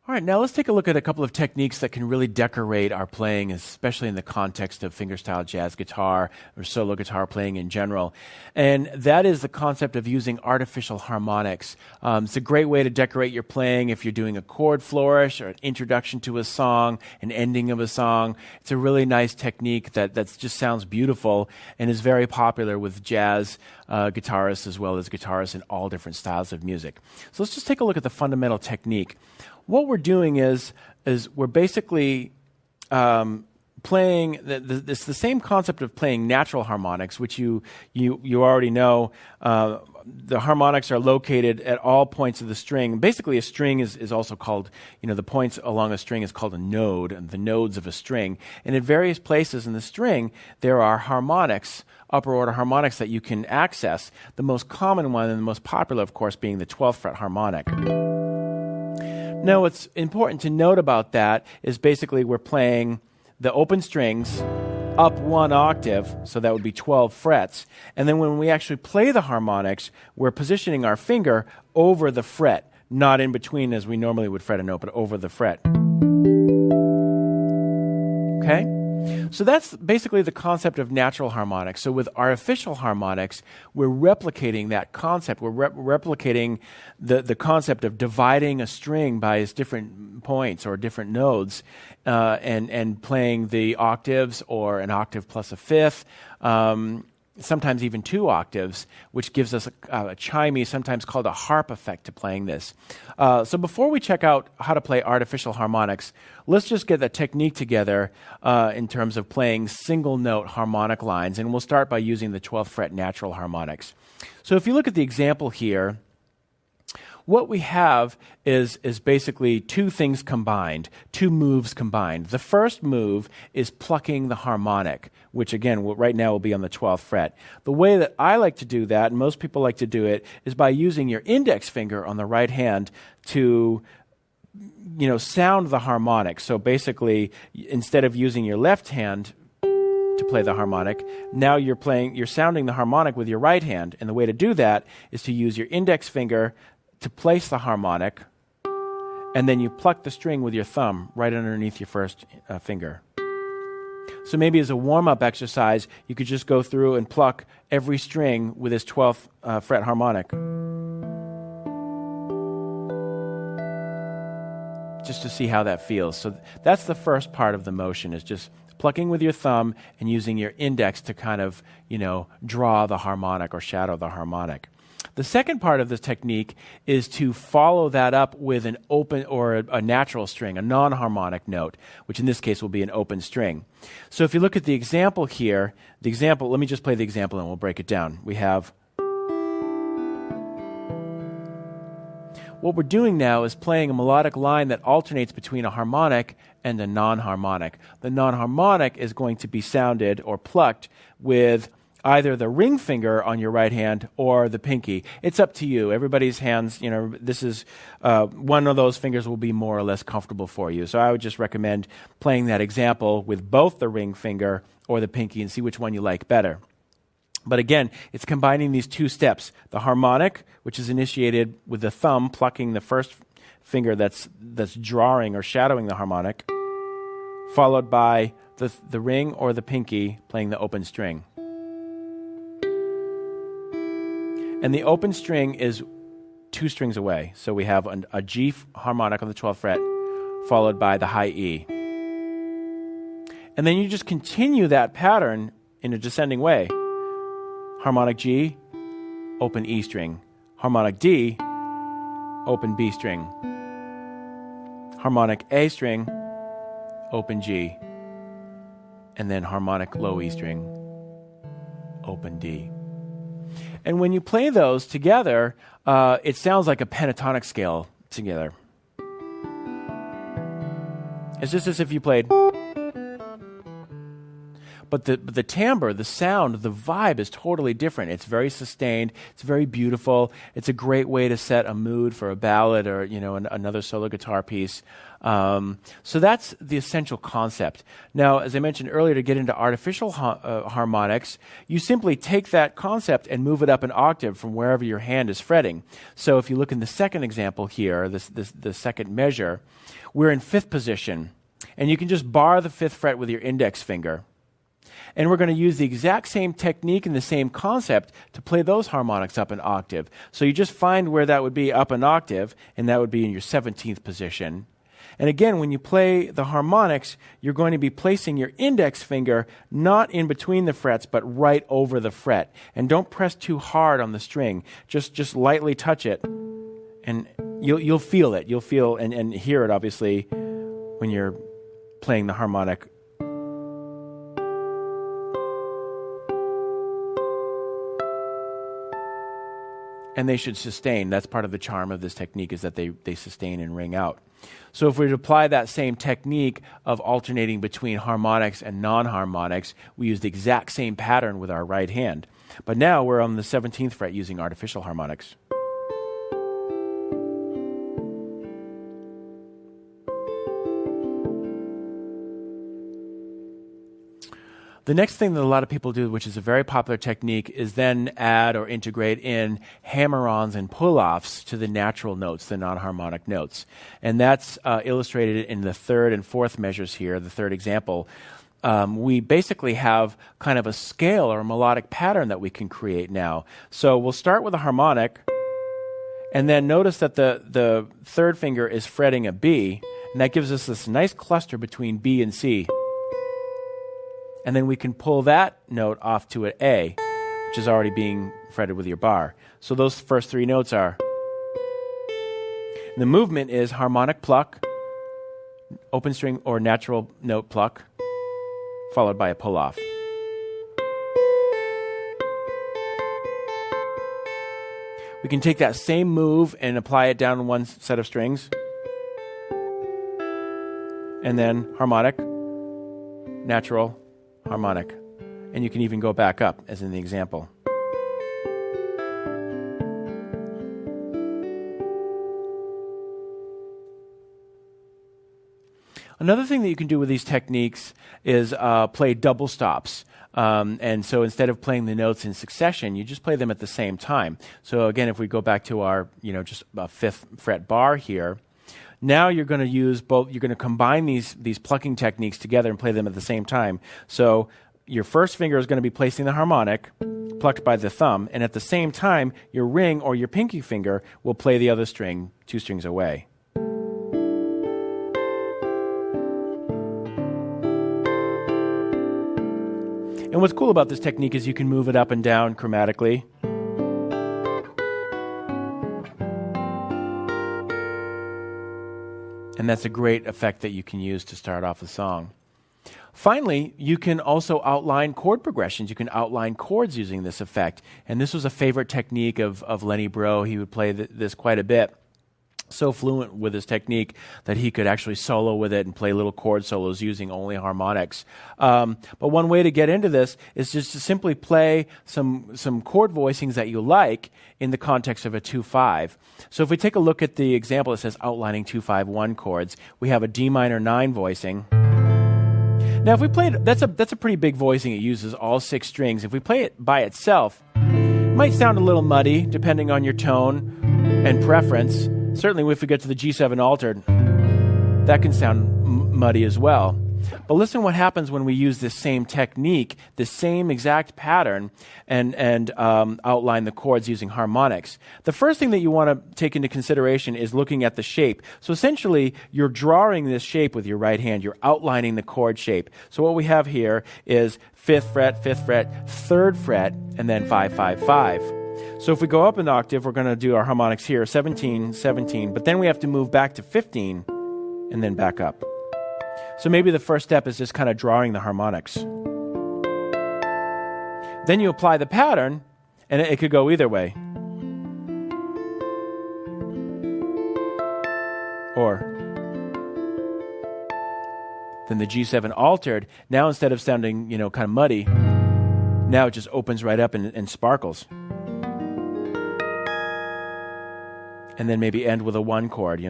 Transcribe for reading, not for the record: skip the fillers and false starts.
All right, now let's take a look at a couple of techniques that can really decorate our playing, especially in the context of fingerstyle jazz guitar or solo guitar playing in general. And that is the concept of using artificial harmonics. It's a great way to decorate your playing if you're doing a chord flourish or an introduction to a song, an ending of a song. It's a really nice technique that just sounds beautiful and is very popular with jazz guitarists as well as guitarists in all different styles of music. So let's just take a look at the fundamental technique. What we're doing is we're basically playing. It's the same concept of playing natural harmonics, which you already know. The harmonics are located at all points of the string. Basically, a string is also called, the points along a string is called a node, and the nodes of a string. And at various places in the string, there are harmonics, upper order harmonics that you can access. The most common one and the most popular, of course, being the 12th fret harmonic. Now, what's important to note about that is basically we're playing the open strings up one octave, so that would be 12 frets. And then when we actually play the harmonics, we're positioning our finger over the fret, not in between as we normally would fret a note, but over the fret. Okay? So that's basically the concept of natural harmonics. So with artificial harmonics, we're replicating that concept. We're replicating the concept of dividing a string by its different points or different nodes and playing the octaves or an octave plus a fifth, sometimes even 2 octaves, which gives us a chimey, sometimes called a harp effect to playing this. So before we check out how to play artificial harmonics, let's just get the technique together in terms of playing single note harmonic lines, and we'll start by using the 12th fret natural harmonics. So if you look at the example here, what we have is basically 2 things combined, 2 moves combined. The first move is plucking the harmonic, which again, right now will be on the 12th fret. The way that I like to do that, and most people like to do it, is by using your index finger on the right hand to sound the harmonic. So basically, instead of using your left hand to play the harmonic, now you're sounding the harmonic with your right hand. And the way to do that is to use your index finger to place the harmonic, and then you pluck the string with your thumb right underneath your first finger. So maybe as a warm-up exercise, you could just go through and pluck every string with this 12th fret harmonic. Just to see how that feels. So that's the first part of the motion, is just plucking with your thumb and using your index to kind of, draw the harmonic or shadow the harmonic. The second part of this technique is to follow that up with an open or a natural string, a non-harmonic note, which in this case will be an open string. So if you look at the example here, let me just play the example and we'll break it down. We have, what we're doing now is playing a melodic line that alternates between a harmonic and a non-harmonic. The non-harmonic is going to be sounded or plucked with either the ring finger on your right hand or the pinky. It's up to you. Everybody's hands, this is one of those fingers will be more or less comfortable for you. So I would just recommend playing that example with both the ring finger or the pinky and see which one you like better. But again, it's combining these 2 steps. The harmonic, which is initiated with the thumb plucking the first finger that's drawing or shadowing the harmonic, followed by the ring or the pinky playing the open string. And the open string is 2 strings away. So we have a G harmonic on the 12th fret, followed by the high E. And then you just continue that pattern in a descending way. Harmonic G, open E string. Harmonic D, open B string. Harmonic A string, open G. And then harmonic low E string, open D. And when you play those together, it sounds like a pentatonic scale together. It's just as if you played. but the timbre, the sound, the vibe is totally different. It's very sustained. It's very beautiful. It's a great way to set a mood for a ballad or another solo guitar piece. So that's the essential concept. Now, as I mentioned earlier, to get into artificial harmonics, you simply take that concept and move it up an octave from wherever your hand is fretting. So if you look in the second example here, the second measure, we're in fifth position, and you can just bar the fifth fret with your index finger. And we're going to use the exact same technique and the same concept to play those harmonics up an octave. So you just find where that would be up an octave, and that would be in your 17th position. And again, when you play the harmonics, you're going to be placing your index finger not in between the frets, but right over the fret. And don't press too hard on the string. Just lightly touch it, and you'll feel it. You'll feel and hear it, obviously, when you're playing the harmonic. And they should sustain. That's part of the charm of this technique, is that they sustain and ring out. So if we were to apply that same technique of alternating between harmonics and non-harmonics, we use the exact same pattern with our right hand. But now we're on the 17th fret using artificial harmonics. The next thing that a lot of people do, which is a very popular technique, is then add or integrate in hammer-ons and pull-offs to the natural notes, the non-harmonic notes. And that's illustrated in the third and fourth measures here, the third example. We basically have kind of a scale or a melodic pattern that we can create now. So we'll start with a harmonic, and then notice that the third finger is fretting a B, and that gives us this nice cluster between B and C. And then we can pull that note off to an A, which is already being fretted with your bar. So those first three notes are. And the movement is harmonic pluck, open string or natural note pluck, followed by a pull off. We can take that same move and apply it down one set of strings. And then harmonic, natural, harmonic. And you can even go back up, as in the example. Another thing that you can do with these techniques is play double stops. And so instead of playing the notes in succession, you just play them at the same time. So again, if we go back to our, just a fifth fret bar here, now you're going to use both. You're going to combine these plucking techniques together and play them at the same time. So your first finger is going to be placing the harmonic, plucked by the thumb, and at the same time, your ring or your pinky finger will play the other string 2 strings away. And what's cool about this technique is you can move it up and down chromatically. And that's a great effect that you can use to start off a song. Finally, you can also outline chord progressions. You can outline chords using this effect. And this was a favorite technique of Lenny Breau. He would play this quite a bit. So fluent with his technique that he could actually solo with it and play little chord solos using only harmonics. But one way to get into this is just to simply play some chord voicings that you like in the context of a 2-5. So if we take a look at the example that says outlining 2-5-1 chords, we have a D minor 9 voicing. Now if we play it, that's a pretty big voicing. It uses all 6 strings. If we play it by itself, it might sound a little muddy depending on your tone and preference. Certainly if we get to the G7 altered, that can sound muddy as well. But listen what happens when we use this same technique, this same exact pattern, and outline the chords using harmonics. The first thing that you want to take into consideration is looking at the shape. So essentially, you're drawing this shape with your right hand. You're outlining the chord shape. So what we have here is 5th fret, 5th fret, 3rd fret, and then 5, 5, 5. So if we go up an octave, we're going to do our harmonics here, 17, 17, but then we have to move back to 15 and then back up. So maybe the first step is just kind of drawing the harmonics. Then you apply the pattern, and it could go either way. then the G7 altered. Now instead of sounding, kind of muddy, now it just opens right up and sparkles. And then maybe end with a 1 chord,